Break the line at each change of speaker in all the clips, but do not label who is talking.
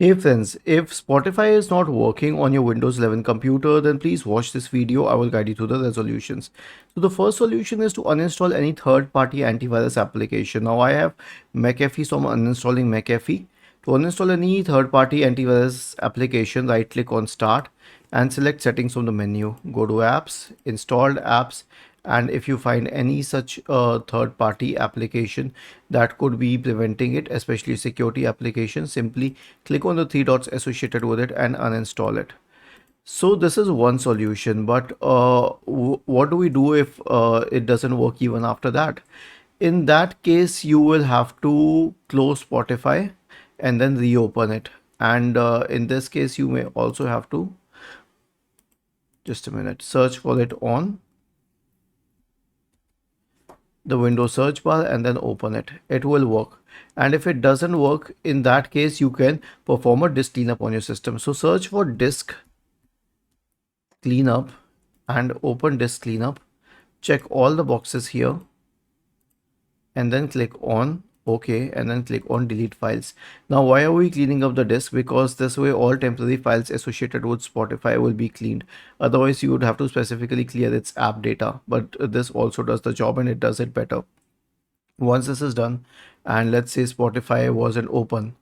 Hey friends, if Spotify is not working on your Windows 11 computer, then please watch this video. I will guide you through the resolutions. So the first solution is to uninstall any third-party antivirus application. Now I have McAfee, so I'm uninstalling McAfee. To uninstall any third-party antivirus application, right-click on Start and select Settings from the menu. Go to Apps, Installed Apps, and if you find any such third-party application that could be preventing it, especially security applications, simply click on the three dots associated with it and uninstall it. So this is one solution, but what do we do if it doesn't work even after that? In that case, you will have to close Spotify and then reopen it. And in this case, you may also have to, just a minute, search for it on the Windows search bar and then open it. It will work. And if it doesn't work, in that case, you can perform a disk cleanup on your system. So search for disk cleanup and open disk cleanup. Check all the boxes here and then click on OK and then click on delete files. Now, why are we cleaning up the disk? Because this way all temporary files associated with Spotify will be cleaned. Otherwise, you would have to specifically clear its app data, but this also does the job and it does it better. Once this is done, and let's say Spotify wasn't open,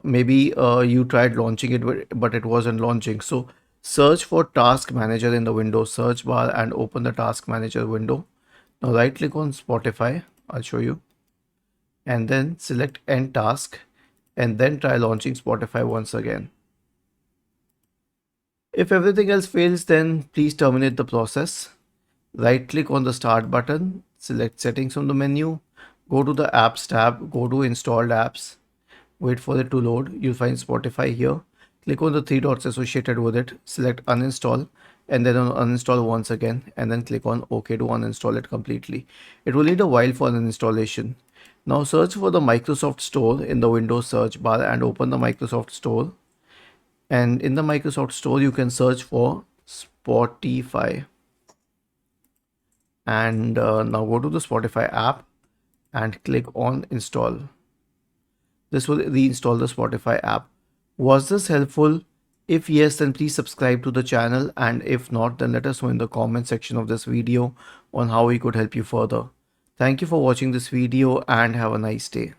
maybe you tried launching it, but it wasn't launching. So search for Task Manager in the Windows search bar and open the Task Manager window. Now right click on Spotify, I'll show you, and then select End Task and then try launching Spotify once again. If everything else fails, then please terminate the process. Right click on the Start button, select Settings from the menu, go to the Apps tab, go to Installed Apps, wait for it to load. You'll find Spotify here. Click on the three dots associated with it, select Uninstall, and then on Uninstall once again, and then click on OK to uninstall it completely. It will need a while for an installation. Now search for the Microsoft Store in the Windows search bar and open the Microsoft Store. And in the Microsoft Store, you can search for Spotify. And now go to the Spotify app and click on install. This will reinstall the Spotify app. Was this helpful? If yes, then please subscribe to the channel, and if not, then let us know in the comment section of this video on how we could help you further. Thank you for watching this video and have a nice day.